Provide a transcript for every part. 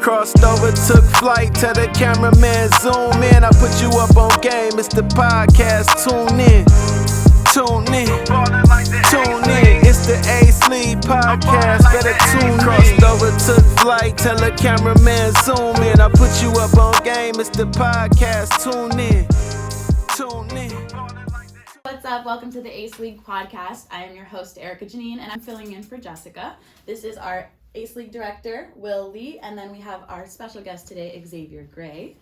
Crossed over, took flight, tell the cameraman zoom in. I put you up on game, it's the podcast, tune in. Tune in, tune in. It's the Ace League podcast, better tune in. Crossed over, took flight, tell the cameraman zoom in. I put you up on game, it's the podcast, tune in. Tune in. What's up? Welcome to the Ace League podcast. I am your host, Erica Janine, and I'm filling in for Jessica. This is our Ace League director, Will Lee, and then we have our special guest today, Xaviar Gray.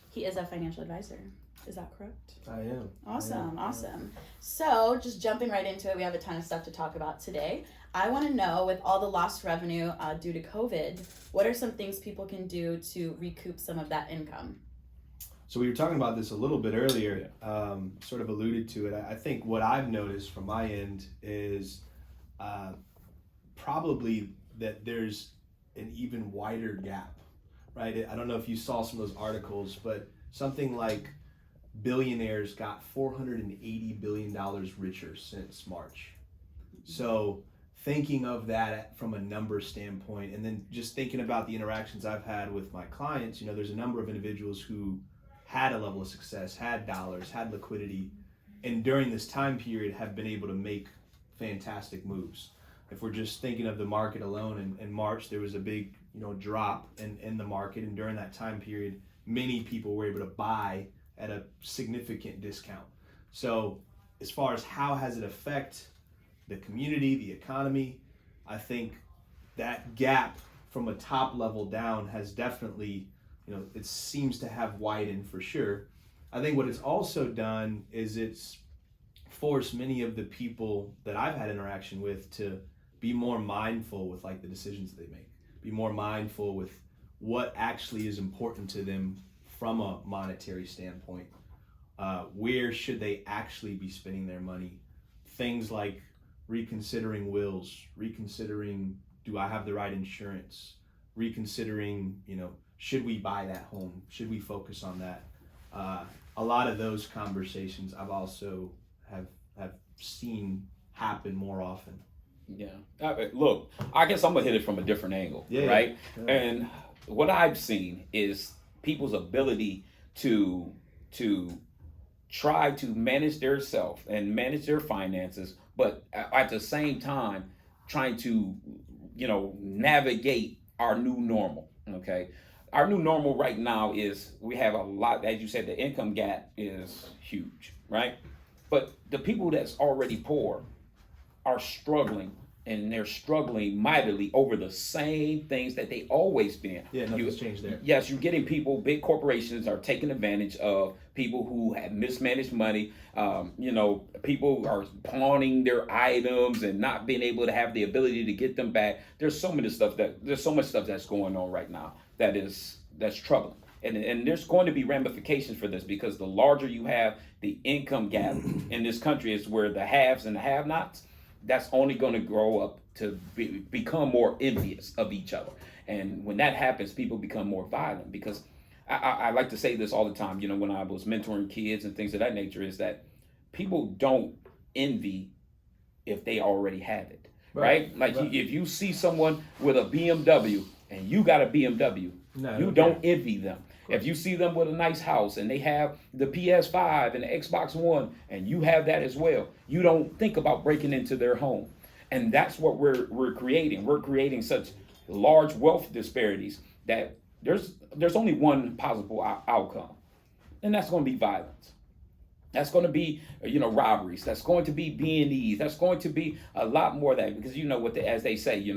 He is a financial advisor. Is that correct? I am. Awesome. So, just jumping right into it, we have a ton of stuff to talk about today. I want to know, with all the lost revenue due to COVID, what are some things people can do to recoup some of that income? So we were talking about this a little bit earlier, sort of alluded to it. I think what I've noticed from my end is probably that there's an even wider gap, right? I don't know if you saw some of those articles, but something like billionaires got $480 billion richer since March. So thinking of that from a number standpoint, and then just thinking about the interactions I've had with my clients, there's a number of individuals who had a level of success, had dollars, had liquidity, and during this time period have been able to make fantastic moves. If we're just thinking of the market alone, in March, there was a big drop in the market, and during that time period, many people were able to buy at a significant discount. So as far as how has it affect the community, the economy, I think that gap from a top level down has definitely it seems to have widened for sure. I think what it's also done is it's forced many of the people that I've had interaction with to be more mindful with the decisions they make, be more mindful with what actually is important to them from a monetary standpoint. Where should they actually be spending their money? Things like reconsidering wills, reconsidering, do I have the right insurance? Reconsidering, should we buy that home? Should we focus on that? A lot of those conversations I've also have seen happen more often. Yeah. Look, I guess I'm gonna hit it from a different angle, right? Yeah. And what I've seen is people's ability to try to manage their self and manage their finances, but at the same time trying to navigate our new normal. Okay. Our new normal right now is we have a lot, as you said, the income gap is huge, right? But the people that's already poor are struggling, and they're struggling mightily over the same things that they always been. Yeah, nothing's changed there. Yes, you're getting people, big corporations are taking advantage of people who have mismanaged money. People are pawning their items and not being able to have the ability to get them back. There's so much stuff that's going on right now that's troubling. And there's going to be ramifications for this, because the larger you have the income gap in this country is where the haves and the have-nots, that's only going to grow up to become more envious of each other. And when that happens, people become more violent, because I like to say this all the time, when I was mentoring kids and things of that nature, is that people don't envy if they already have it, right? If you see someone with a BMW and you got a BMW, you don't envy them. If you see them with a nice house and they have the PS5 and the Xbox One and you have that as well, you don't think about breaking into their home. And that's what we're creating. We're creating such large wealth disparities that there's only one possible outcome, and that's going to be violence. That's going to be robberies. That's going to be B&Es. That's going to be a lot more of that, because as they say,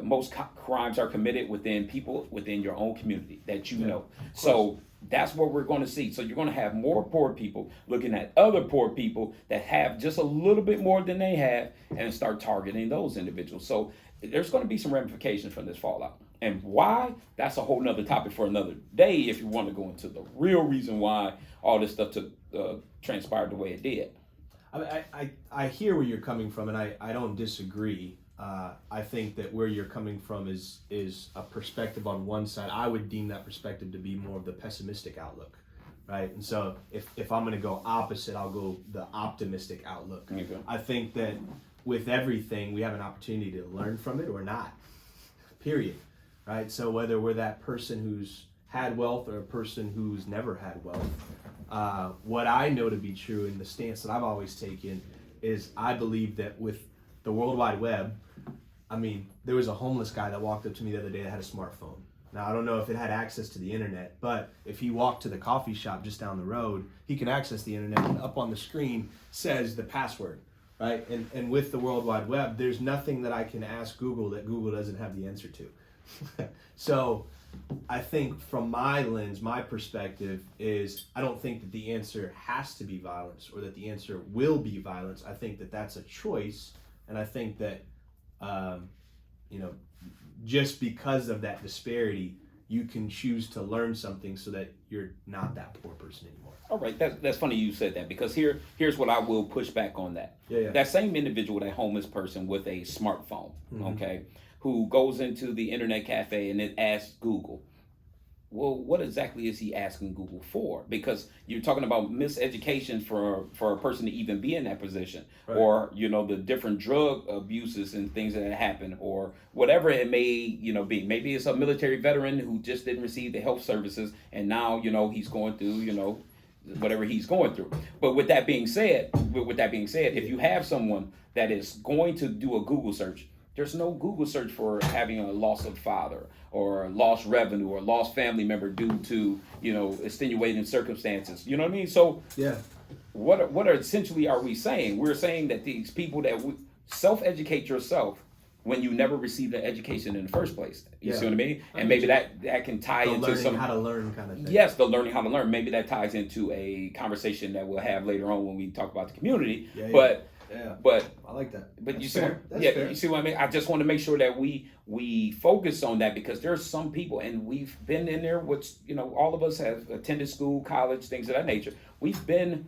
most crimes are committed within your own community that you know. So that's what we're going to see. So you're going to have more poor people looking at other poor people that have just a little bit more than they have, and start targeting those individuals. So there's going to be some ramifications from this fallout. And why? That's a whole nother topic for another day, if you want to go into the real reason why all this stuff transpired the way it did. I hear where you're coming from, and I don't disagree. I think that where you're coming from is a perspective on one side. I would deem that perspective to be more of the pessimistic outlook, right? And so if I'm going to go opposite, I'll go the optimistic outlook. Okay. I think that with everything, we have an opportunity to learn from it or not, period. right? So whether we're that person who's had wealth or a person who's never had wealth, what I know to be true, and the stance that I've always taken, is I believe that with the World Wide Web, I mean, there was a homeless guy that walked up to me the other day that had a smartphone. Now, I don't know if it had access to the internet, but if he walked to the coffee shop just down the road, he can access the internet, and up on the screen says the password, right? And with the World Wide Web, there's nothing that I can ask Google that Google doesn't have the answer to. So I think from my lens, my perspective is, I don't think that the answer has to be violence or that the answer will be violence. I think that that's a choice, and I think that, just because of that disparity, you can choose to learn something so that you're not that poor person anymore. All right, that's funny you said that, because here's what I will push back on that. Yeah. That same individual, that homeless person with a smartphone, okay, who goes into the internet cafe and then asks Google, well, what exactly is he asking Google for? Because you're talking about miseducation for a person to even be in that position, right. Or the different drug abuses and things that happen, or whatever it may be. Maybe it's a military veteran who just didn't receive the health services, and now he's going through whatever he's going through. But with that being said, if you have someone that is going to do a Google search, there's no Google search for having a loss of father or lost revenue or lost family member due to, extenuating circumstances. You know what I mean? So yeah, what are essentially are we saying? We're saying that these people that self-educate yourself when you never received an education in the first place. You see what I mean? And maybe that can tie into learning how to learn kind of thing. Yes, the learning how to learn. Maybe that ties into a conversation that we'll have later on when we talk about the community. Yeah. But I like that. But That's you see, fair. you see what I mean? I just want to make sure that we focus on that, because there's some people, and we've been in there, which all of us have attended school, college, things of that nature. We've been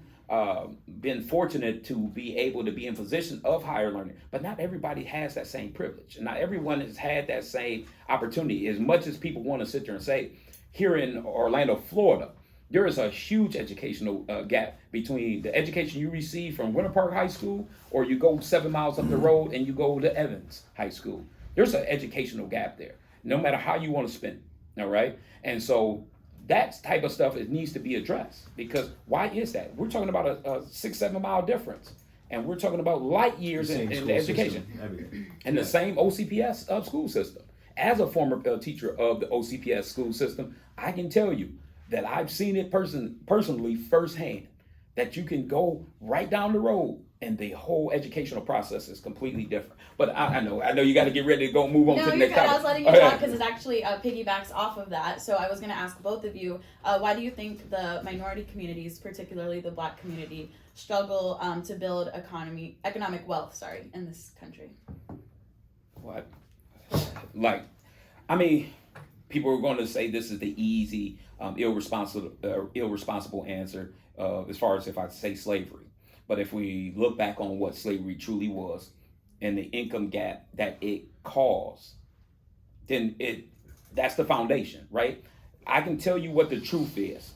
fortunate to be able to be in position of higher learning, but not everybody has that same privilege, and not everyone has had that same opportunity. As much as people want to sit there and say, here in Orlando, Florida, there is a huge educational gap between the education you receive from Winter Park High School, or you go 7 miles up the road and you go to Evans High School. There's an educational gap there, no matter how you want to spend it, all right? And so that type of stuff, it needs to be addressed, because why is that? We're talking about a 6-7 mile difference, and we're talking about light years in the education. And the same OCPS school system. As a former teacher of the OCPS school system, I can tell you that I've seen it personally firsthand, that you can go right down the road and the whole educational process is completely different. But I know you got to get ready to go move on to the next topic. I was letting you talk because it actually piggybacks off of that. So I was going to ask both of you, why do you think the minority communities, particularly the Black community, struggle to build economic wealth, in this country? What? People are going to say this is the easy, irresponsible answer as far as if I say slavery. But if we look back on what slavery truly was and the income gap that it caused, then that's the foundation, right? I can tell you what the truth is,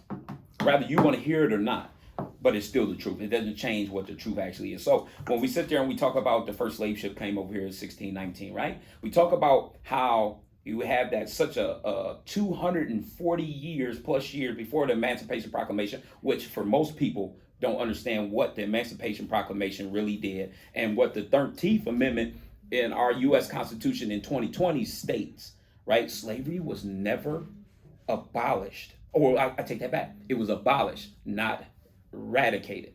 whether you want to hear it or not, but it's still the truth. It doesn't change what the truth actually is. So when we sit there and we talk about the first slave ship came over here in 1619, right? We talk about how you have that such a 240 years before the Emancipation Proclamation, which for most people don't understand what the Emancipation Proclamation really did and what the 13th Amendment in our U.S. Constitution in 2020 states, right? Slavery was never abolished. Or I take that back. It was abolished, not eradicated.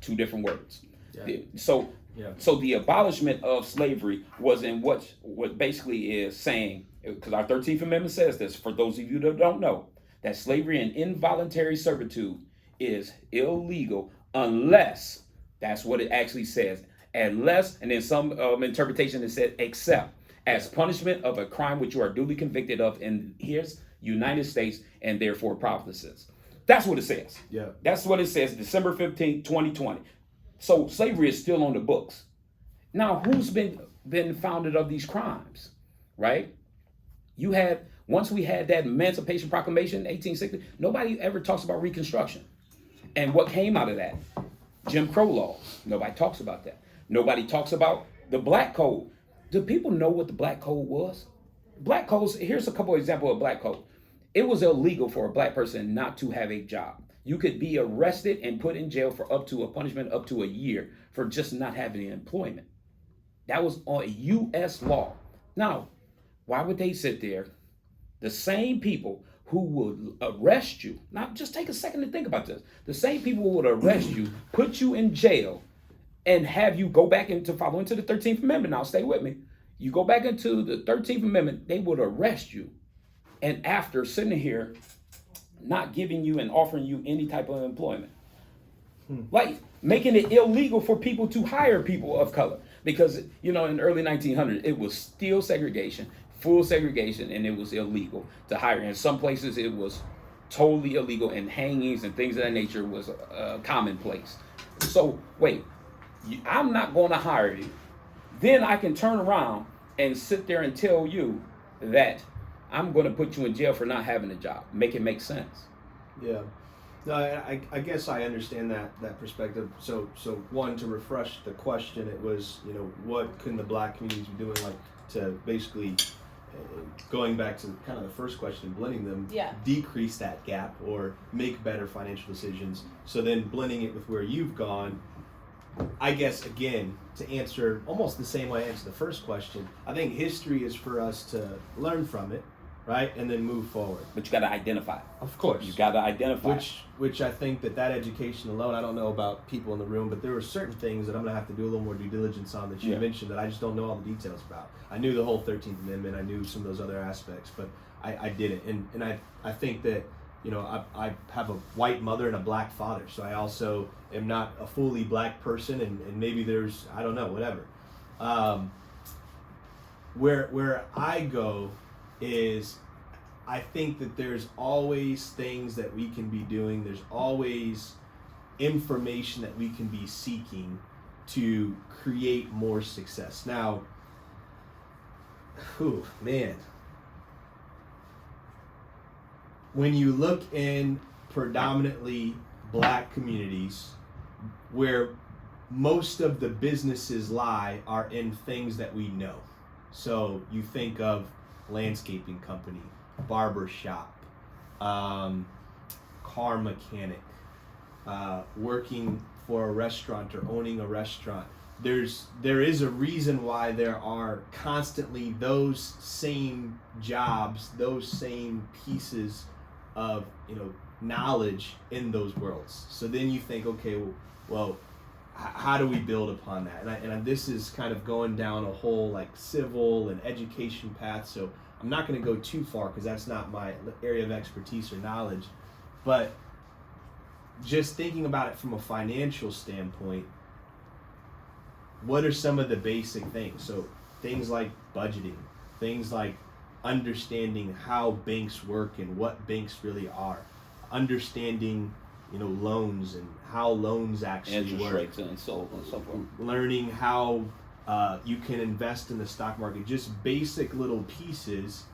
Two different words. Yeah. So the abolishment of slavery was in what basically is saying, because our 13th Amendment says this, for those of you that don't know, that slavery and involuntary servitude is illegal unless, that's what it actually says, unless, and in some interpretation it said except, as punishment of a crime which you are duly convicted of in here's United States and therefore provinces. That's what it says. Yeah. That's what it says, December 15, 2020. So slavery is still on the books. Now, who's been founded of these crimes, right? Once we had that Emancipation Proclamation in 1860, nobody ever talks about Reconstruction. And what came out of that? Jim Crow laws. Nobody talks about that. Nobody talks about the Black Code. Do people know what the Black Code was? black codes, here's a couple examples of black code. It was illegal for a black person not to have a job. You could be arrested and put in jail for up to a punishment up to a year for just not having employment. That was on U.S. law. Now, why would they sit there? The same people who would arrest you, now just take a second to think about this. The same people who would arrest you, put you in jail, and have you go back into follow into the 13th Amendment. Now, stay with me. You go back into the 13th Amendment, they would arrest you. And after sitting here, not giving you and offering you any type of employment. Like making it illegal for people to hire people of color. Because, in the early 1900s, it was still segregation, full segregation, and it was illegal to hire. In some places, it was totally illegal, and hangings and things of that nature was commonplace. So, wait, I'm not going to hire you. Then I can turn around and sit there and tell you that I'm going to put you in jail for not having a job. Make it make sense. Yeah. No, I guess I understand that perspective. So one, to refresh the question, it was, what can the black communities be doing, like, to basically, going back to kind of the first question, blending them, decrease that gap or make better financial decisions. So then blending it with where you've gone, I guess, again, to answer almost the same way I answered the first question, I think history is for us to learn from it, right, and then move forward. But you got to identify. Of course. You got to identify. Which I think that education alone, I don't know about people in the room, but there were certain things that I'm going to have to do a little more due diligence on that you mentioned that I just don't know all the details about. I knew the whole 13th Amendment. I knew some of those other aspects, but I didn't. And I think that, I have a white mother and a black father, so I also am not a fully black person, and maybe there's, I don't know, whatever. Where I go is, I think that there's always things that we can be doing. There's always information that we can be seeking to create more success. Now, man. When you look in predominantly black communities, where most of the businesses lie are in things that we know. So you think of landscaping company, barber shop, car mechanic, working for a restaurant or owning a restaurant. There is a reason why there are constantly those same jobs, those same pieces of knowledge in those worlds. So then you think, okay, well, how do we build upon that? And this is kind of going down a whole like civil and education path. So I'm not going to go too far because that's not my area of expertise or knowledge. But just thinking about it from a financial standpoint, what are some of the basic things? So things like budgeting, things like understanding how banks work and what banks really are, understanding loans and how loans actually interest work, rates and so on and so forth, learning how you can invest in the stock market, just basic little pieces.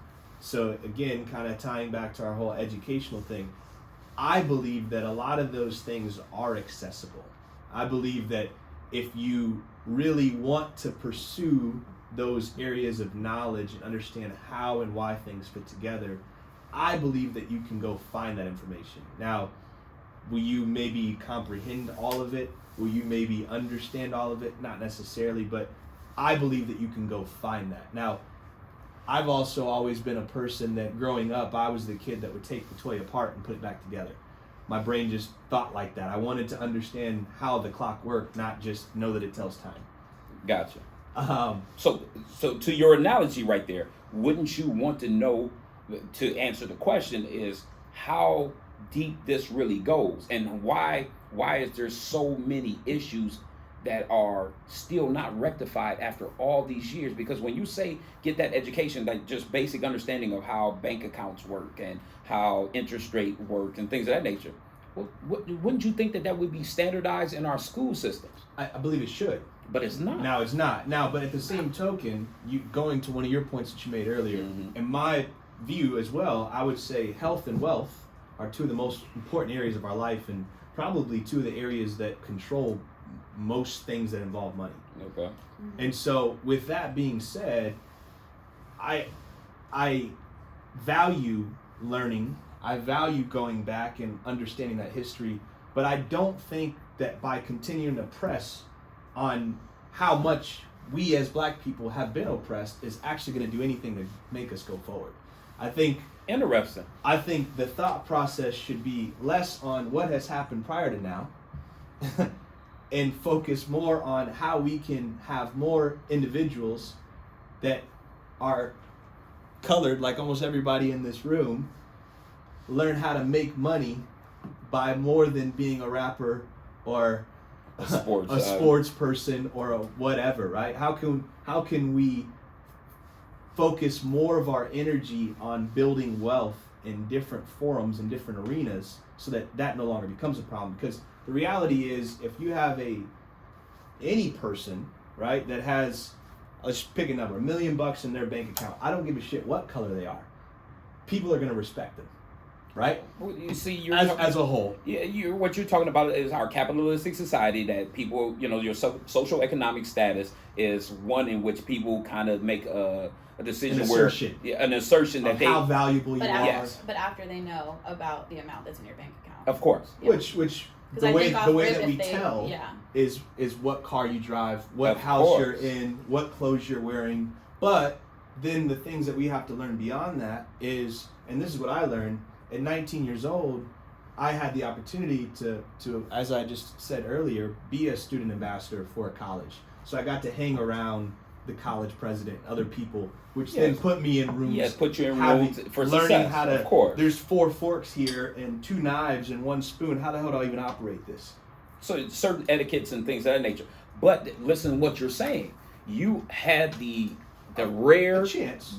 So again, kind of tying back to our whole educational thing, I believe that a lot of those things are accessible. I believe that if you really want to pursue those areas of knowledge and understand how and why things fit together, I believe that you can go find that information. Now, will you maybe comprehend all of it? Will you maybe understand all of it? Not necessarily, but I believe that you can go find that. Now, I've also always been a person that growing up, I was the kid that would take the toy apart and put it back together. My brain just thought like that. I wanted to understand how the clock worked, not just know that it tells time. Gotcha. So to your analogy right there, wouldn't you want to know, to answer the question, is how deep this really goes, and why is there so many issues that are still not rectified after all these years? Because when you say get that education, like just basic understanding of how bank accounts work and how interest rate work and things of that nature, well, wouldn't you think that would be standardized in our school systems? I believe it should. But it's not. Now it's not. Now, but at the same token, you going to one of your points that you made earlier, in my view as well, I would say health and wealth are two of the most important areas of our life, and probably two of the areas that control most things that involve money. Okay. And so with that being said, I value learning. I value going back and understanding that history, but I don't think that by continuing to press on how much we as black people have been oppressed is actually going to do anything to make us go forward. I think Interesting. I think the thought process should be less on what has happened prior to now and focus more on how we can have more individuals that are colored, like almost everybody in this room, learn how to make money by more than being a rapper or a sports person or a whatever, right? How can we focus more of our energy on building wealth in different forums and different arenas so that no longer becomes a problem? Because the reality is, if you have any person, right, that has, let's pick a number, $1 million in their bank account, I don't give a shit what color they are, people are going to respect them, right? Well, you see, as a whole. Yeah, what you're talking about is our capitalistic society that people, your social economic status is one in which people kind of make a decision an assertion that how valuable you are. Yes. But after they know about the amount that's in your bank account. Of course. Yeah. Which the way that we tell is what car you drive, what house you're in, what clothes you're wearing. But then the things that we have to learn beyond that is, and this is what I learned, at 19 years old, I had the opportunity to, as I just said earlier, be a student ambassador for a college. So I got to hang around the college president, other people, which then put me in rooms. Yes, put you in rooms for learning success, how to. Of course. There's 4 forks here and 2 knives and 1 spoon. How the hell do I even operate this? So certain etiquettes and things of that nature. But listen to what you're saying. You had the rare chance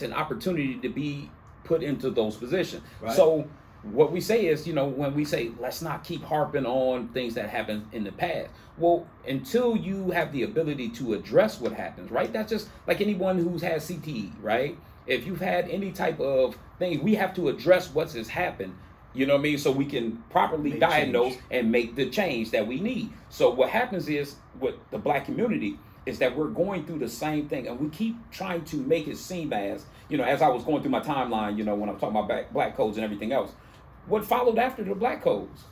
and opportunity to be put into those positions. Right. So what we say is, when we say let's not keep harping on things that happened in the past. Well, until you have the ability to address what happens, right? That's just like anyone who's had CTE, right? If you've had any type of thing, we have to address what has happened. You know what I mean? So we can properly diagnose and make the change that we need. So what happens is with the black community is that we're going through the same thing, and we keep trying to make it seem as I was going through my timeline, when I'm talking about black codes and everything else. What followed after the black codes?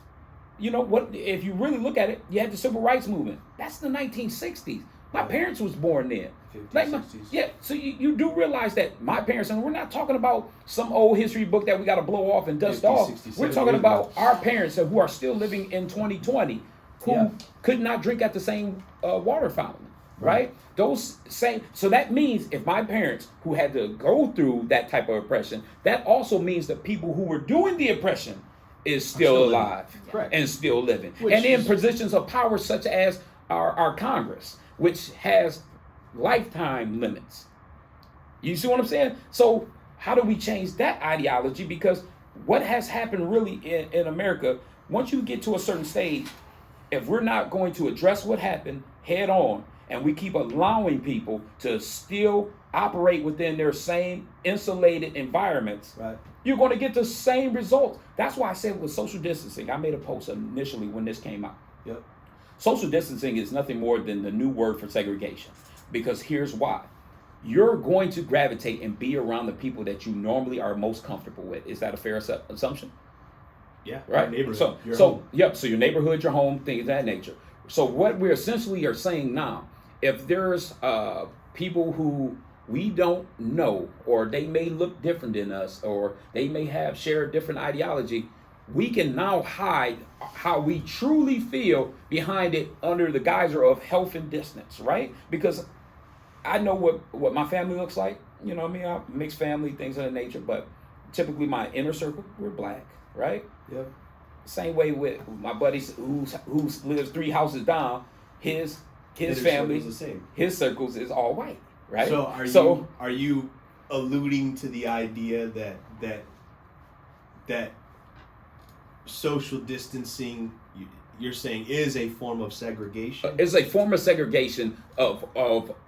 What if you really look at it, you had the civil rights movement. That's the 1960s. My parents was born then. 50s, 60s. So you do realize that my parents, and we're not talking about some old history book that we got to blow off and dust 50, off. 60, We're talking about our parents who are still living in 2020, who could not drink at the same water fountain, right? So that means if my parents who had to go through that type of oppression, that also means the people who were doing the oppression is still alive and still living. And in positions of power such as our Congress, which has lifetime limits. You see what I'm saying? So how do we change that ideology? Because what has happened really in America, once you get to a certain stage, if we're not going to address what happened head on, and we keep allowing people to still operate within their same insulated environments, you're going to get the same results. That's why I said with social distancing, I made a post initially when this came out. Social distancing is nothing more than the new word for segregation. Because here's why. You're going to gravitate and be around the people that you normally are most comfortable with. Is that a fair assumption? Yeah. Right? Neighborhood. So your neighborhood, your home, things of that nature. So what we essentially are saying now, if there's people who we don't know, or they may look different than us, or they may have shared different ideology, we can now hide how we truly feel behind it under the geyser of health and distance, right? Because I know what my family looks like. You know what I mean? I'm mixed family, things of that nature, but typically my inner circle, we're black, right? Yep. Same way with my buddies who lives 3 houses down, his family, the same. His circles is all white, right? So are you alluding to the idea that social distancing, you're saying, is a form of segregation? It's a form of segregation of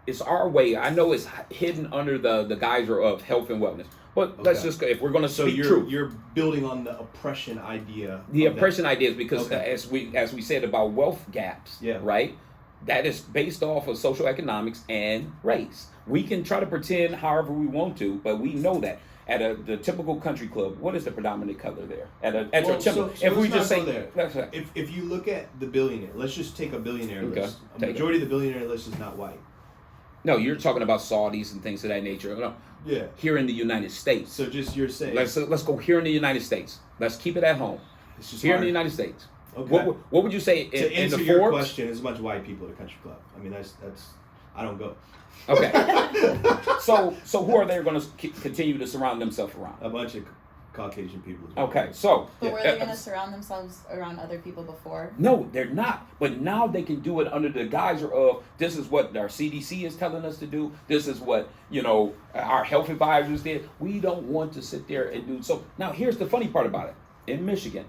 it's our way. I know it's hidden under the geyser of health and wellness. But let's just, if we're going to speak truth. You're building on the oppression idea. The oppression idea is because as we said about wealth gaps, right? that is based off of social economics and race. We can try to pretend however we want to, but we know that. At the typical country club, what is the predominant color there? If we just say there, if you look at the billionaire, let's just take a billionaire list. A majority of the billionaire list is not white. No, you're talking about Saudis and things of that nature. No. Yeah. Here in the United States. So just you're saying. Let's go here in the United States. Let's keep it at home. It's just here hard. In the United States. Okay. What would you say to in answer the your Forbes? question? There's a bunch of white people at a country club. I mean, that's I don't go. Okay. so who are they going to continue to surround themselves around? A bunch of Caucasian people. Okay, so. But were they going to surround themselves around other people before? No, they're not. But now they can do it under the guise of this is what our CDC is telling us to do. This is what, our health advisors did. We don't want to sit there and do so. Now, here's the funny part about it. In Michigan,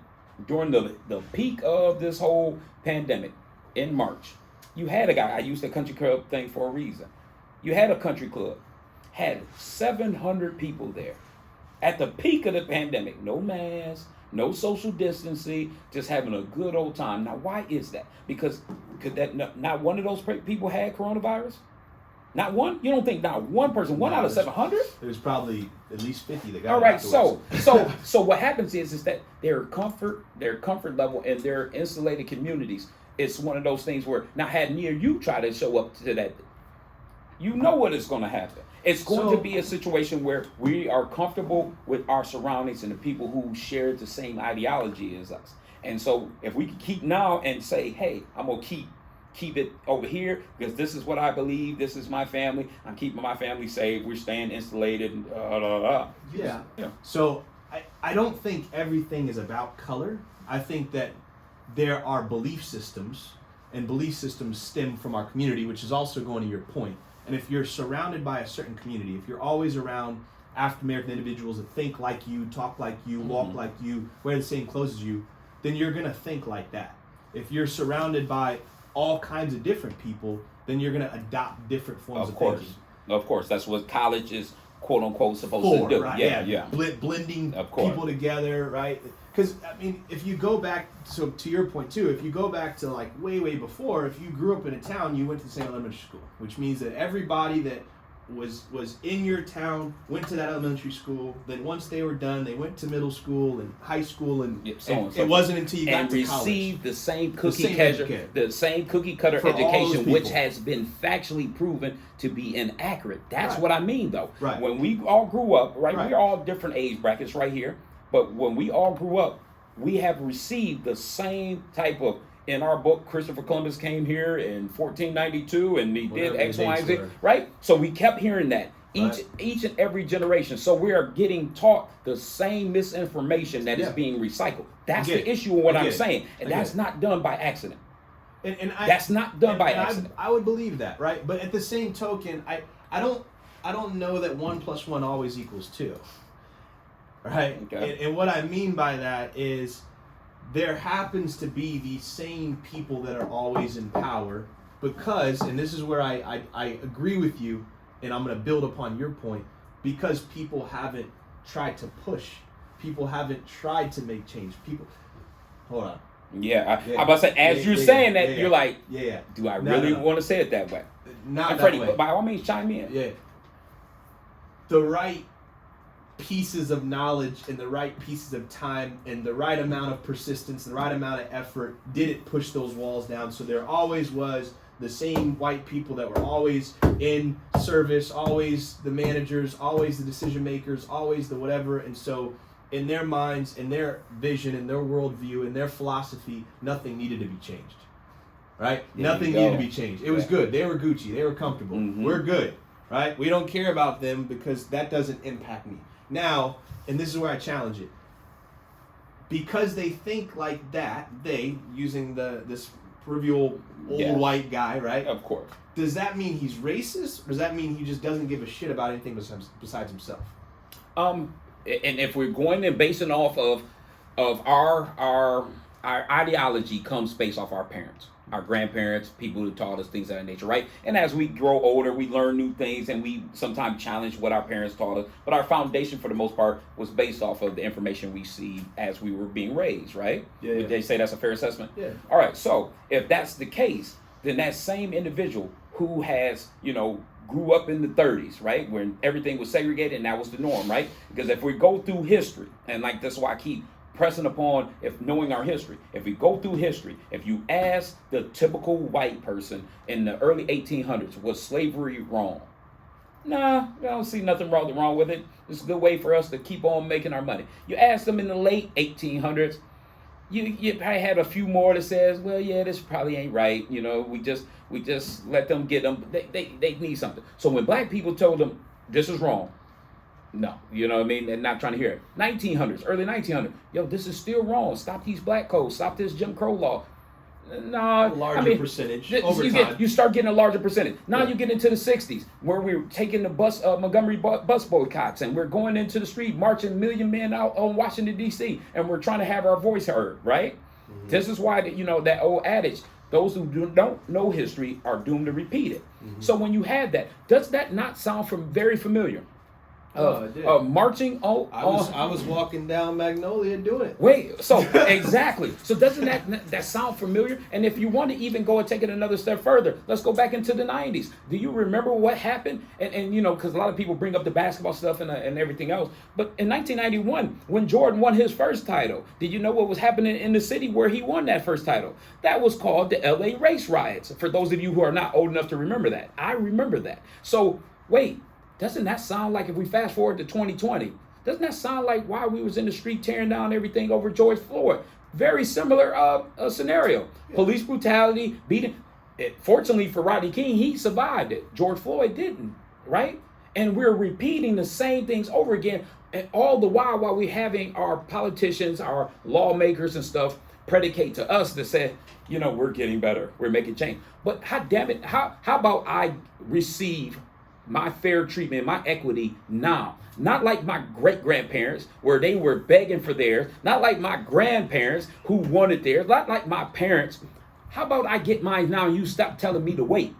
during the peak of this whole pandemic in March, you had a guy, I used the country club thing for a reason. You had a country club, had 700 people there. At the peak of the pandemic, no masks, no social distancing, just having a good old time. Now, why is that? Because could that not one of those people had coronavirus? Not one? You don't think not one person, one out of 700? There's probably at least 50 that got all right, afterwards. so what happens is that their comfort level and their insulated communities, it's one of those things where now had near you try to show up to that, you know what is going to happen. It's going to be a situation where we are comfortable with our surroundings and the people who share the same ideology as us. And so if we can keep now and say, hey, I'm going to keep it over here because this is what I believe, this is my family, I'm keeping my family safe, we're staying insulated, and Yeah. So I don't think everything is about color. I think that there are belief systems, and belief systems stem from our community, which is also going to your point. And if you're surrounded by a certain community, if you're always around African American individuals that think like you, talk like you, walk like you, wear the same clothes as you, then you're going to think like that. If you're surrounded by all kinds of different people, then you're going to adopt different forms of thinking. Of course, that's what college is, quote unquote, supposed to do. Right? Yeah. Blending people together, right? Because, I mean, if you go back, so to your point too, if you go back to like way before, if you grew up in a town, you went to the same elementary school, which means that everybody that was in your town went to that elementary school. Then once they were done, they went to middle school and high school, and it wasn't until you got to college. And received the same cookie cutter education, which has been factually proven to be inaccurate. That's what I mean, though. Right. When we all grew up, we're all different age brackets right here. But when we all grew up, we have received the same type of, in our book, Christopher Columbus came here in 1492 and he did X, Y, and Z, right? So we kept hearing that each and every generation. So we are getting taught the same misinformation that is being recycled. That's the issue of what I'm saying. And that's not done by accident. That's not done by accident. I would believe that, right? But at the same token, I don't know that 1 + 1 always equals 2. Right? Okay. And what I mean by that is there happens to be these same people that are always in power because, and this is where I agree with you, and I'm going to build upon your point, because people haven't tried to push. People haven't tried to make change. Hold on. I'm about to say, as you're saying that, you're like, do I really want to say it that way? Not and that Freddie, way. By all means, chime in. Yeah. The right pieces of knowledge and the right pieces of time and the right amount of persistence, the right amount of effort didn't push those walls down. So there always was the same white people that were always in service, always the managers, always the decision makers, always the whatever. And so in their minds, in their vision, in their worldview, in their philosophy, nothing needed to be changed. Right? Nothing needed to be changed. It was good. They were Gucci. They were comfortable. Mm-hmm. We're good. Right? We don't care about them because that doesn't impact me. Now, and this is where I challenge it, because they think like that, using this proverbial old white guy, right? Of course. Does that mean he's racist, or does that mean he just doesn't give a shit about anything besides himself? And if we're going and basing off of our ideology comes based off our parents, our grandparents, people who taught us things of that nature, right? And as we grow older, we learn new things and we sometimes challenge what our parents taught us. But our foundation, for the most part, was based off of the information we see as we were being raised, right? Yeah. Would they say that's a fair assessment? Yeah. All right, so if that's the case, then that same individual who has, grew up in the 30s, right, when everything was segregated and that was the norm, right? Because if we go through history, and like that's why I keep pressing upon if knowing our history, if we go through history, if you ask the typical white person in the early 1800s, was slavery wrong? Nah, I don't see nothing wrong with it. It's a good way for us to keep on making our money. You ask them in the late 1800s, you probably had a few more that says, well, yeah, this probably ain't right. We just let them get them. They need something. So when black people told them this is wrong, no, you know what I mean? They're not trying to hear it. 1900s, early 1900s, yo, this is still wrong. Stop these black codes. Stop this Jim Crow law. No, larger percentage over time. You start getting a larger percentage. Now you get into the 60s where we're taking the Montgomery bus boycotts, and we're going into the street marching million men out on Washington, D.C., and we're trying to have our voice heard, right? Mm-hmm. This is why, that old adage, those who don't know history are doomed to repeat it. Mm-hmm. So when you had that, does that not sound very familiar? Marching on. I was walking down Magnolia doing it. Wait, so exactly. So doesn't that sound familiar? And if you want to even go and take it another step further, let's go back into the 90s. Do you remember what happened? And because a lot of people bring up the basketball stuff and everything else. But in 1991, when Jordan won his first title, did you know what was happening in the city where he won that first title? That was called the LA race riots. For those of you who are not old enough to remember that, I remember that. So wait. Doesn't that sound like, if we fast forward to 2020, doesn't that sound like why we was in the street tearing down everything over George Floyd? Very similar scenario. Yeah. Police brutality, beating. Fortunately for Rodney King, he survived it. George Floyd didn't, right? And we're repeating the same things over again. And all the while we're having our politicians, our lawmakers and stuff predicate to us that say, we're getting better. We're making change. But how about I receive my fair treatment, my equity now? Not like my great-grandparents where they were begging for theirs, not like my grandparents who wanted theirs, not like my parents. How about I get mine now and you stop telling me to wait?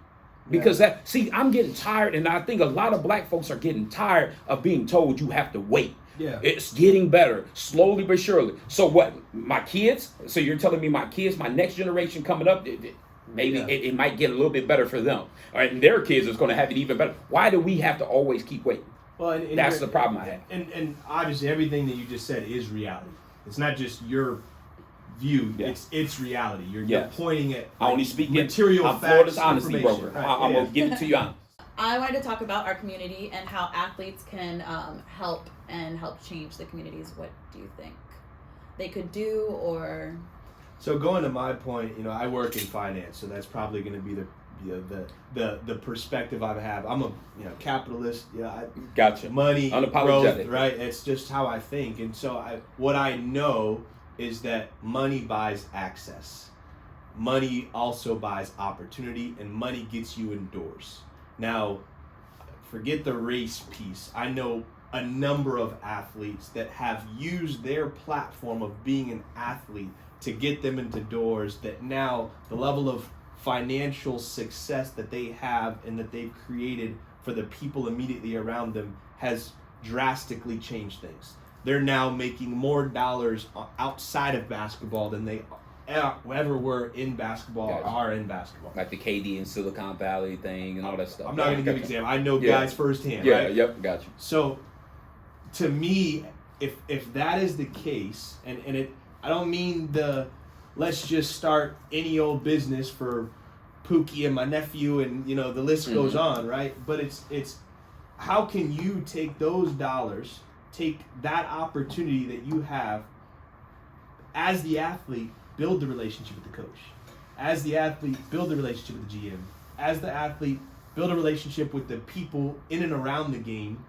Because I'm getting tired, and I think a lot of black folks are getting tired of being told you have to wait. Yeah. It's getting better, slowly but surely. So what, my kids? So you're telling me my kids, my next generation coming up, maybe it might get a little bit better for them. All right, and their kids is going to have it even better. Why do we have to always keep waiting? Well, and that's the problem I have. And obviously everything that you just said is reality. It's not just your view. Yeah. It's reality. You're pointing at I only speak material I'm facts. Florida's honesty broker. Right. I'm going to give it to you honest. I wanted to talk about our community and how athletes can help change the communities. What do you think they could do? Or so going to my point, I work in finance, so that's probably going to be the perspective I have. I'm a capitalist. Gotcha. Money, growth, right? It's just how I think, and so what I know is that money buys access. Money also buys opportunity, and money gets you indoors. Now, forget the race piece. I know a number of athletes that have used their platform of being an athlete to get them into doors, that now the level of financial success that they have and that they've created for the people immediately around them has drastically changed things. They're now making more dollars outside of basketball than they ever were in basketball or are in basketball. Like the KD and Silicon Valley thing and all that stuff. I'm not going to give an example. I know guys firsthand. Yeah, right? Yep, got you. So, to me, if that is the case, and it, I don't mean let's just start any old business for Pookie and my nephew and the list goes on, right? But it's how can you take those dollars, take that opportunity that you have as the athlete, build the relationship with the coach. As the athlete, build the relationship with the GM. As the athlete, build a relationship with the people in and around the game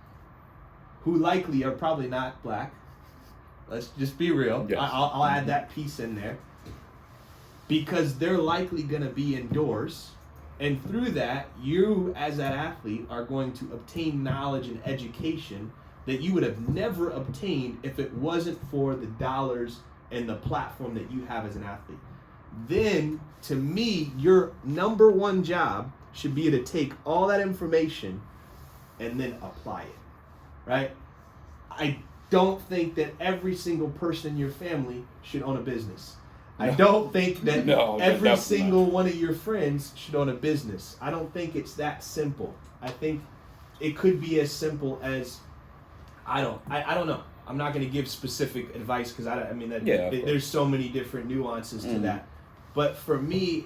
who likely are probably not black. Let's just be real. Yes. I'll add that piece in there. Because they're likely going to be indoors. And through that, you as that athlete are going to obtain knowledge and education that you would have never obtained if it wasn't for the dollars and the platform that you have as an athlete. Then, to me, your number one job should be to take all that information and then apply it, right? I don't think that every single person in your family should own a business. I don't think that every definitely single one of your friends should own a business. I don't think it's that simple. I think it could be as simple as I don't know. I'm not going to give specific advice because there's so many different nuances to that. But for me,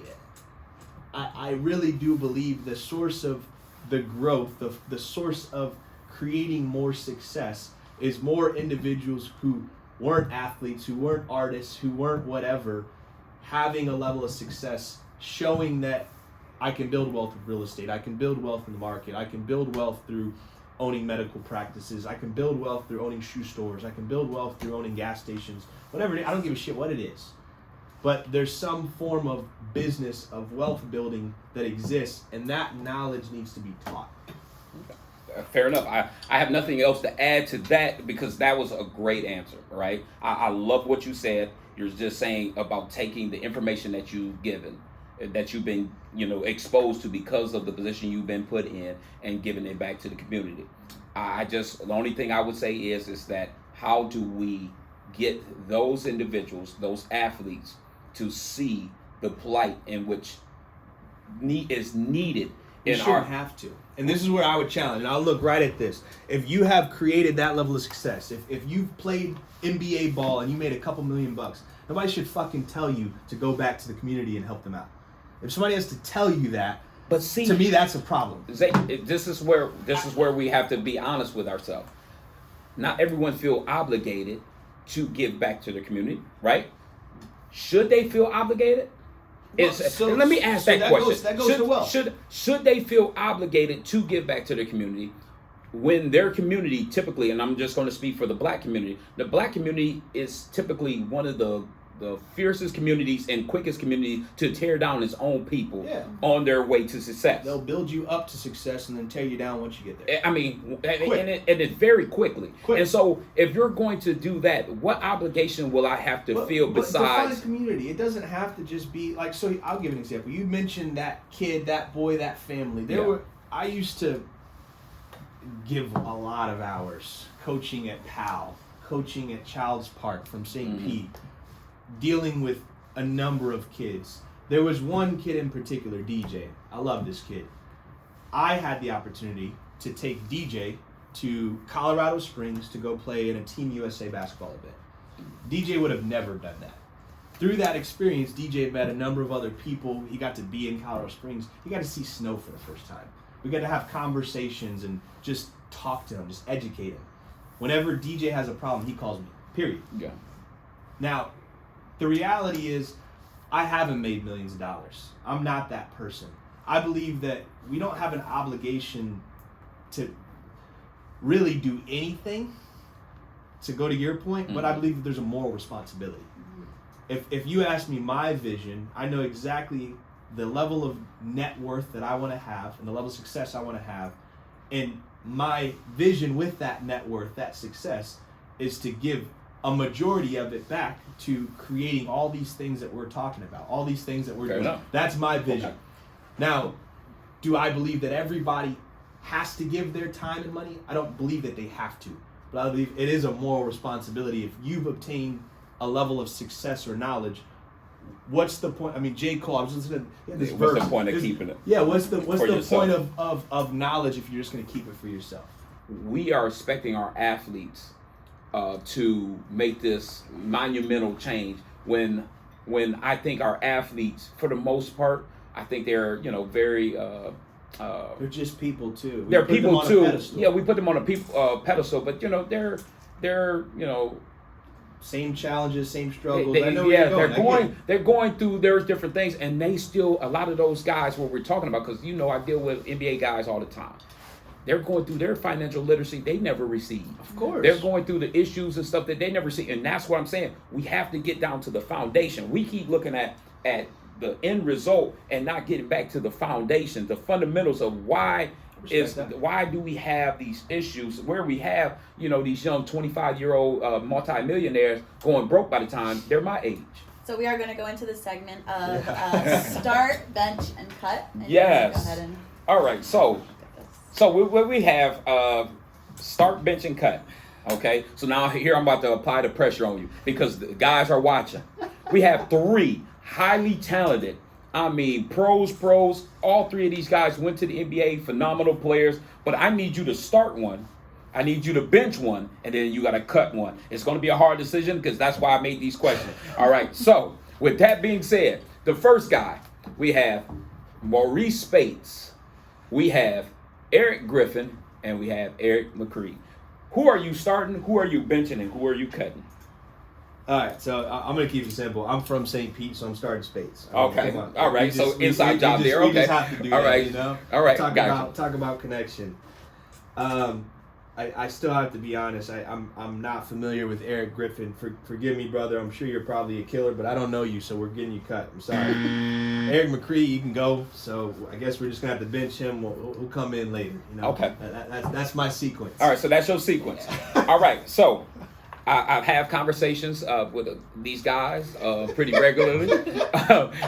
I really do believe the source of the growth, the source of creating more success is more individuals who weren't athletes, who weren't artists, who weren't whatever, having a level of success, showing that I can build wealth with real estate, I can build wealth in the market, I can build wealth through owning medical practices, I can build wealth through owning shoe stores, I can build wealth through owning gas stations, whatever it is, I don't give a shit what it is. But there's some form of business, of wealth building that exists, and that knowledge needs to be taught. Fair enough. I have nothing else to add to that because that was a great answer, right? I love what you said. You're just saying about taking the information that you've given, that you've been, exposed to because of the position you've been put in, and giving it back to the community. The only thing I would say is that how do we get those individuals, those athletes, to see the plight in which is needed in You shouldn't have to. And this is where I would challenge, and I'll look right at this. If you have created that level of success, if you've played NBA ball and you made a couple $1 million, nobody should fucking tell you to go back to the community and help them out. If somebody has to tell you that, But see, to me, that's a problem. This is where we have to be honest with ourselves. Not everyone feel obligated to give back to the community, right? Should they feel obligated? Let me ask that question. Should they feel obligated to give back to their community when their community typically, and I'm just going to speak for the black community, the black community is typically one of the fiercest communities and quickest community to tear down its own people on their way to success. They'll build you up to success and then tear you down once you get there. I mean, and it very quickly. And so if you're going to do that, what obligation will I have to feel besides? Define community. It doesn't have to just be like, so I'll give an example. You mentioned that kid, that boy, that family. I used to give a lot of hours coaching at PAL, coaching at Child's Park from St. Pete, dealing with a number of kids. There was one kid in particular, DJ. I love this kid. I had the opportunity to take DJ to Colorado Springs to go play in a Team USA basketball event. DJ would have never done that. Through that experience, DJ met a number of other people. He got to be in Colorado Springs. He got to see snow for the first time. We got to have conversations and just talk to him, just educate him. Whenever DJ has a problem, he calls me, period. Yeah. Now, the reality is, I haven't made millions of dollars. I'm not that person. I believe that we don't have an obligation to really do anything, to go to your point, but I believe that there's a moral responsibility. If you ask me my vision, I know exactly the level of net worth that I want to have and the level of success I want to have. And my vision with that net worth, that success, is to give a majority of it back to creating all these things that we're talking about, all these things that we're doing. Enough. That's my vision. Okay. Now, do I believe that everybody has to give their time and money? I don't believe that they have to. But I believe it is a moral responsibility. If you've obtained a level of success or knowledge, what's the point? I mean, J. Cole, I was listening to this verse. What's the point of keeping it? Yeah, what's the yourself? point of knowledge if you're just going to keep it for yourself? We are expecting our athletes to make this monumental change when I think our athletes, for the most part, I think they're very They're just people too. They're people too. Yeah, we put them on a pedestal, but they're same challenges, same struggles. They're going through their different things, and they still, a lot of those guys, what we're talking about, because I deal with NBA guys all the time. They're going through their financial literacy they never received. Of course. They're going through the issues and stuff that they never see. And that's what I'm saying. We have to get down to the foundation. We keep looking at the end result and not getting back to the foundation, the fundamentals of why do we have these issues where we have, these young 25-year-old multimillionaires going broke by the time they're my age. So we are going to go into the segment of start, bench, and cut. And yes. Go ahead and all right. So we have start, bench, and cut. Okay. So now here I'm about to apply the pressure on you because the guys are watching. We have 3 highly talented, I mean, pros. All 3 of these guys went to the NBA, phenomenal players. But I need you to start one. I need you to bench one, and then you got to cut one. It's going to be a hard decision because that's why I made these questions. All right. So with that being said, the first guy, we have Maurice Spates, we have Eric Griffin, and we have Eric McCree. Who are you starting? Who are you benching? And who are you cutting? All right, so I'm going to keep it simple. I'm from St. Pete, so I'm starting Spates. Okay. All right. So inside job there. We Okay. just have to do All that, right. you know? All right. Talk about connection. I still have to be honest. I'm not familiar with Eric Griffin. Forgive me, brother. I'm sure you're probably a killer, but I don't know you, so we're getting you cut. I'm sorry. Eric McCree, you can go. So I guess we're just gonna have to bench him. We'll come in later. You know? Okay. That's my sequence. All right. So that's your sequence. All right. So I have conversations with these guys pretty regularly.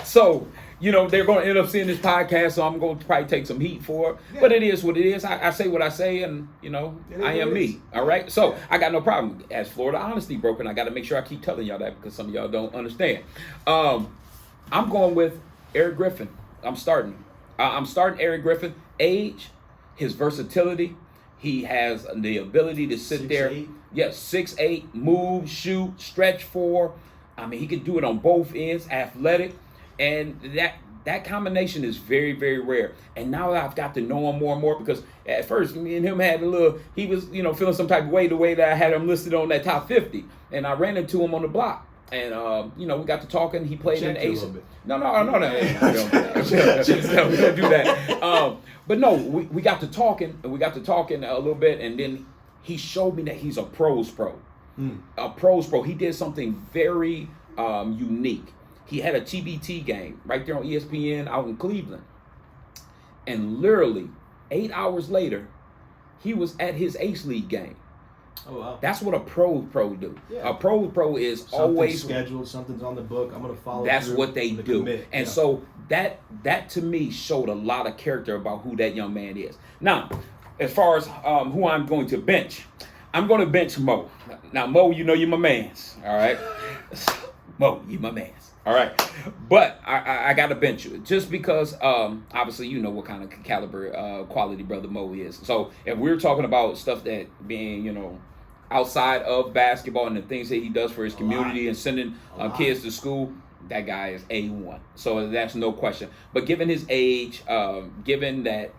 So, you know, they're going to end up seeing this podcast, so I'm going to probably take some heat for it. Yeah. But it is what it is. I say what I say, and, you know, I am me. All right? So I got no problem. As Florida Honesty Broker, I got to make sure I keep telling y'all that because some of y'all don't understand. I'm going with Eric Griffin. I'm starting Eric Griffin. Age, his versatility. He has the ability to sit 6'8"? there. Yes, 6'8", move, shoot, stretch 4. I mean, he can do it on both ends, athletic. And that combination is very, very rare. And now I've got to know him more and more because at first me and him had he was, you know, feeling some type of way the way that I had him listed on that top 50. And I ran into him on the block. And, you know, we got to talking. He played in the Ace. No. We don't do that. But no, we got to talking a little bit. And then he showed me that he's a pros pro. A pros pro. He did something very unique. He had a TBT game right there on ESPN out in Cleveland. And literally 8 hours later, he was at his Ace League game. Oh, wow. That's what a pro do. Yeah. A pro is Something's always scheduled, something's on the book. I'm going to follow That's through, what they do. Commit. And so that to me showed a lot of character about who that young man is. Now, as far as who I'm going to bench, I'm going to bench Mo. Now, Mo, you know you're my mans, all right? Mo, you my mans. All right, but I got to bench you just because obviously you know what kind of caliber quality brother Mo is. So if we're talking about stuff that being, you know, outside of basketball and the things that he does for his community and sending kids to school, that guy is A1. So that's no question. But given his age, given that,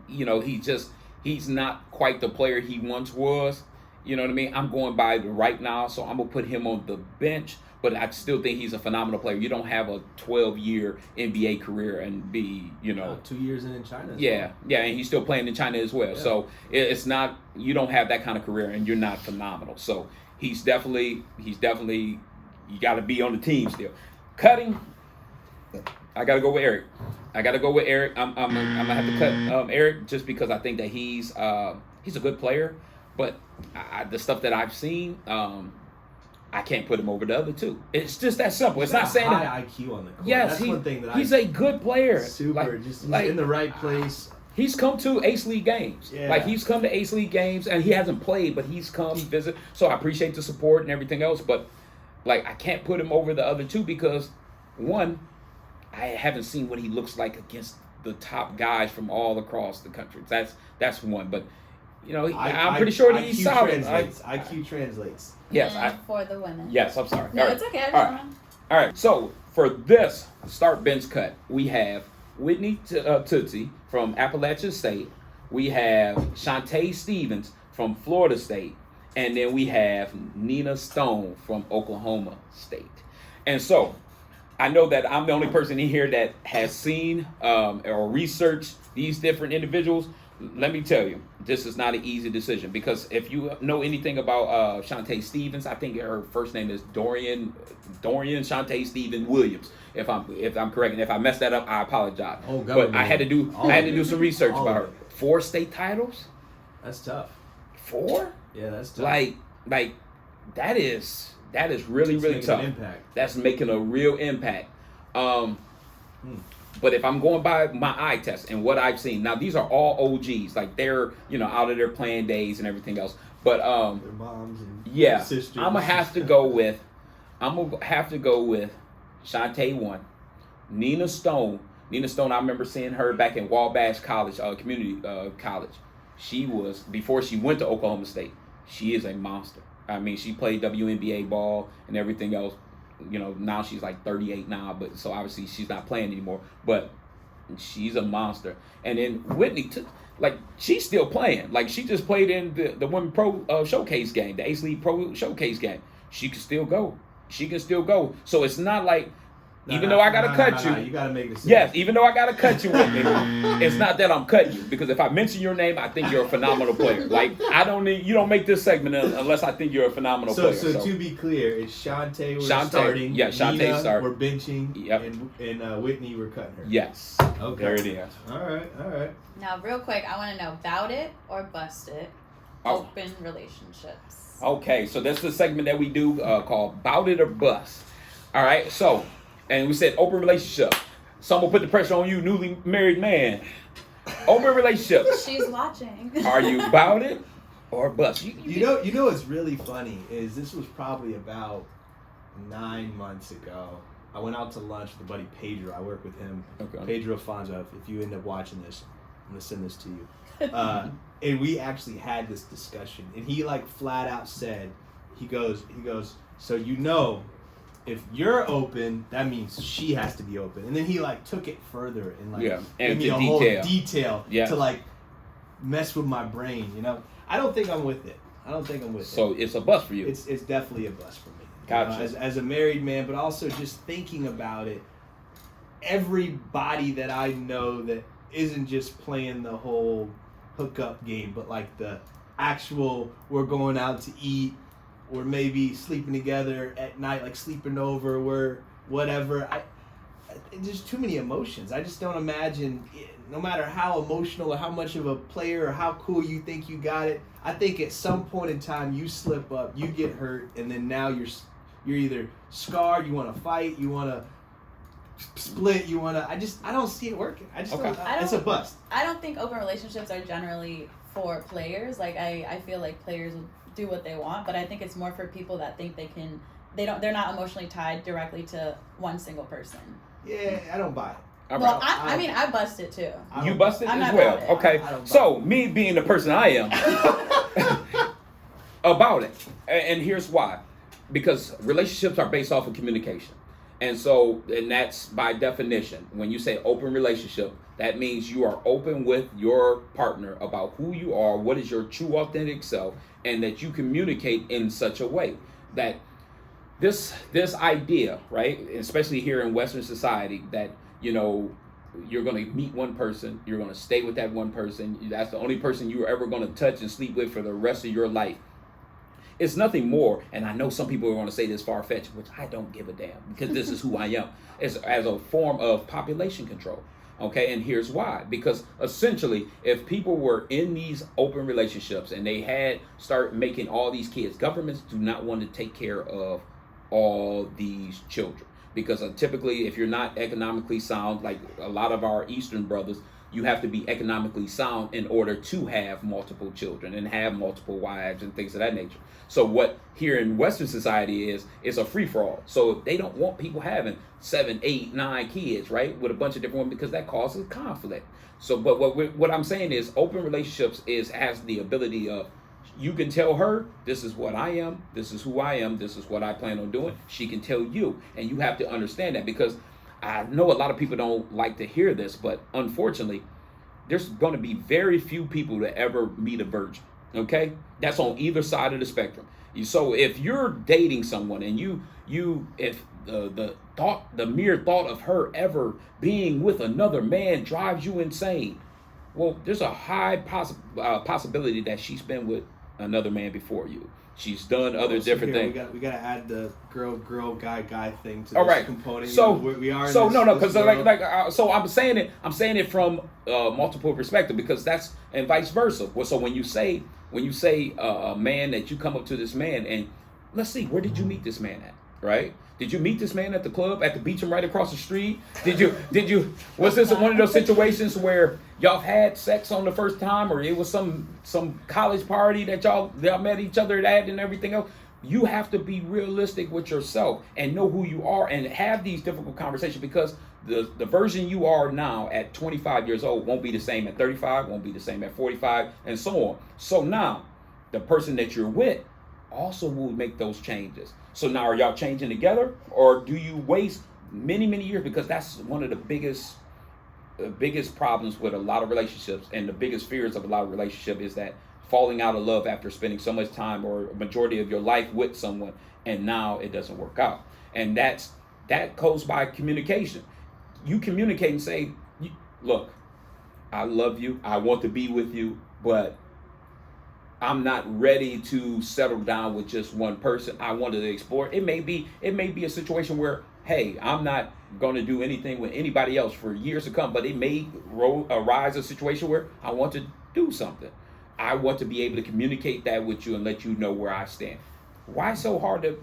you know, he's not quite the player he once was. You know what I mean? I'm going by right now, so I'm going to put him on the bench. But I still think he's a phenomenal player. You don't have a 12-year NBA career and be, you know. 2 years in China. Yeah, and he's still playing in China as well. Yeah. So it's not, you don't have that kind of career and you're not phenomenal. So he's definitely, you got to be on the team still. Cutting, I got to go with Eric. I'm going to have to cut Eric just because I think that he's a good player. But the stuff that I've seen, I can't put him over the other two. It's just that simple. It's not saying high IQ on the court. Yes, that's one thing that he's a good player. Super, he's in the right place. He's come to Ace League games. Yeah. Like he's come to Ace League games, and he hasn't played, but he's come visit. So I appreciate the support and everything else. But like I can't put him over the other two because one, I haven't seen what he looks like against the top guys from all across the country. That's one. But you know, I'm pretty sure that he's solid. IQ translates. Yes, for the women. Yes, I'm sorry. No, all it's okay. All right. So for this start bench cut, we have Whitney Tootsie from Appalachian State. We have Shantae Stevens from Florida State. And then we have Nina Stone from Oklahoma State. And so I know that I'm the only person in here that has seen or researched these different individuals. Let me tell you, this is not an easy decision because if you know anything about Shantae Stevens, I think her first name is Dorian Shantae Stevens Williams. If I'm correct, and if I messed that up, I apologize. But I had to do some research about her. 4 state titles. That's tough. 4? Yeah, that's tough. Like that is really tough. That's making a real impact. But if I'm going by my eye test and what I've seen, now these are all OGs, like they're, you know, out of their playing days and everything else. But their moms and yeah, sisters. I'm gonna have to go with I'm gonna have to go with Shantae 1, Nina Stone. Nina Stone, I remember seeing her back in Wabash College, community college. She was, before she went to Oklahoma State, she is a monster. I mean, she played WNBA ball and everything else. You know, now she's like 38 now, but so obviously she's not playing anymore. But she's a monster. And then Whitney, she's still playing. Like, she just played in the Women Pro Showcase game, the Ace League Pro Showcase game. She can still go. So it's not like, even though I gotta cut you. You gotta make a decision. Yes, even though I gotta cut you, Whitney, it's not that I'm cutting you, because if I mention your name, I think you're a phenomenal player. Like, you don't make this segment unless I think you're a phenomenal player. So to be clear, it's Shantae starting. Yeah, Shantae Nina, starting. We're benching. Yep. And Whitney, we're cutting her. Yes. Okay. There it is. All right. Now, real quick, I want to know, bout it or bust it? Open relationships. Okay, so that's the segment that we do called Bout It or Bust. All right, so, and we said open relationship. Someone put the pressure on you, newly married man. Open relationship. She's watching. Are you bout it or bust? You know what's really funny is this was probably about 9 months ago. I went out to lunch with a buddy, Pedro. I work with him. Okay. Pedro Fonzo. If you end up watching this, I'm gonna send this to you. And we actually had this discussion, and he flat out said, he goes. So if you're open, that means she has to be open. And then he took it further and gave me a whole detail to mess with my brain. You know, I don't think I'm with it. So it's a bust for you. It's definitely a bust for me. Gotcha. As a married man, but also just thinking about it, everybody that I know that isn't just playing the whole hookup game, but the actual, we're going out to eat, or maybe sleeping together at night, sleeping over, we're whatever. There's too many emotions. I just don't imagine, no matter how emotional or how much of a player or how cool you think you got it, I think at some point in time you slip up, you get hurt, and then now you're either scarred, you want to fight, you want to split, I don't see it working. It's a bust. I don't think open relationships are generally for players. I feel like players do what they want, but I think it's more for people that think they're not emotionally tied directly to one single person. Yeah, I don't buy it. Well, I bust it too. You busted as well. Okay, so me being the person I am about it, and here's why. Because relationships are based off of communication. And that's by definition. When you say open relationship, that means you are open with your partner about who you are, what is your true authentic self, and that you communicate in such a way that this idea, right, especially here in Western society, that, you're going to meet one person, you're going to stay with that one person, that's the only person you're ever going to touch and sleep with for the rest of your life. It's nothing more, and I know some people are going to say this far-fetched, which I don't give a damn, because this is who I am, as a form of population control. Okay, and here's why. Because essentially, if people were in these open relationships and they start making all these kids, governments do not want to take care of all these children. Because typically, if you're not economically sound, like a lot of our Eastern brothers, you have to be economically sound in order to have multiple children and have multiple wives and things of that nature. So what here in Western society is a free-for-all. So they don't want people having 7, 8, 9 kids, right, with a bunch of different women, because that causes conflict. So, but what I'm saying is, open relationships has the ability of, you can tell her, this is what I am, this is who I am, this is what I plan on doing. She can tell you, and you have to understand that, because I know a lot of people don't like to hear this, but unfortunately, there's going to be very few people that ever meet a virgin. Okay, that's on either side of the spectrum. So if you're dating someone and if the mere thought of her ever being with another man drives you insane, well, there's a high possibility that she's been with another man before you. She's done other different things. We got to add the girl guy thing to all this right. component. So we are. So no, because so I'm saying it from multiple perspective, because that's, and vice versa. Well, so when you say a man, that you come up to this man and let's see, where did you meet this man at? Right? Did you meet this man at the club, at the beach, and right across the street? Did you? Was this one of those situations where y'all had sex on the first time, or it was some college party that y'all met each other at and everything else? you have to be realistic with yourself and know who you are and have these difficult conversations, because the version you are now at 25 years old won't be the same at 35, won't be the same at 45, and so on. So now the person that you're with also will make those changes. So now, are y'all changing together, or do you waste many years? Because that's one of the biggest problems with a lot of relationships, and the biggest fears of a lot of relationships is that falling out of love after spending so much time or a majority of your life with someone, and now it doesn't work out. And that goes by communication. You communicate and say, look, I love you, I want to be with you, but I'm not ready to settle down with just one person. I wanted to explore. It may be a situation where, hey, I'm not going to do anything with anybody else for years to come, but it may arise a situation where I want to do something. I want to be able to communicate that with you and let you know where I stand. Why so hard to,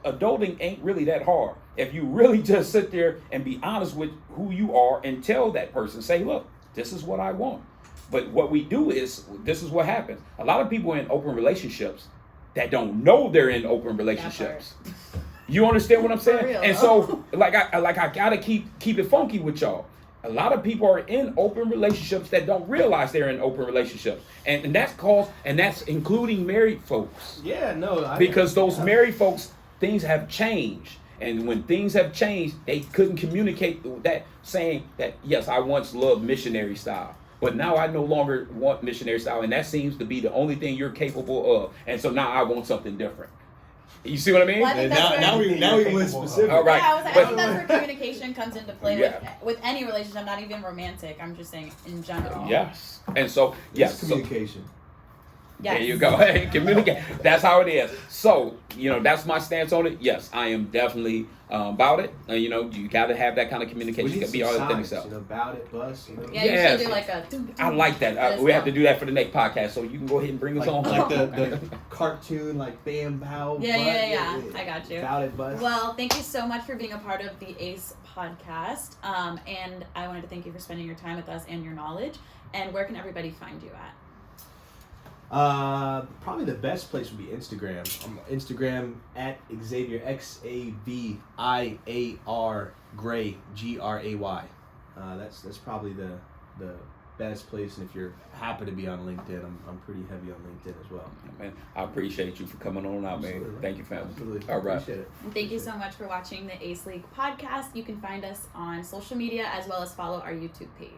adulting ain't really that hard. If you really just sit there and be honest with who you are and tell that person, say, look, this is what I want. But what we do is, this is what happens. A lot of people in open relationships that don't know they're in open relationships. You understand what I'm saying? And so, I gotta keep it funky with y'all. A lot of people are in open relationships that don't realize they're in open relationships, and that's including married folks. Yeah, no. Because those married folks, things have changed, and when things have changed, they couldn't communicate that, saying that, yes, I once loved missionary style, but now I no longer want missionary style, and that seems to be the only thing you're capable of, and so now I want something different. You see what I mean? Well, I think Now we went specific. All right. Yeah, I think that's where communication comes into play Yeah. with any relationship, not even romantic. I'm just saying in general. Yes. And so, yes. It's communication. Yes. There you go. Hey, communicate. That's how it is. So, that's my stance on it. Yes, I am definitely about it. You got to have that kind of communication. We It need can be some all the things signs, else. about it, bus. Yeah, Yes. you should do like a. I like that. We have to do that for the next podcast. So you can go ahead and bring us on. Like the cartoon, like bam, bow. Yeah. I got you. About it, bus. Well, thank you so much for being a part of the ACE podcast. And I wanted to thank you for spending your time with us and your knowledge. And where can everybody find you at? Probably the best place would be Instagram. Instagram at Xaviar, Xaviar Gray, Gray. That's probably the best place. And if you're happy to be on LinkedIn, I'm pretty heavy on LinkedIn as well. Man, I appreciate you for coming on out, man. Absolutely. Thank you, family. Absolutely. All right. Appreciate it. And thank you so much for watching the ACE League podcast. You can find us on social media as well as follow our YouTube page.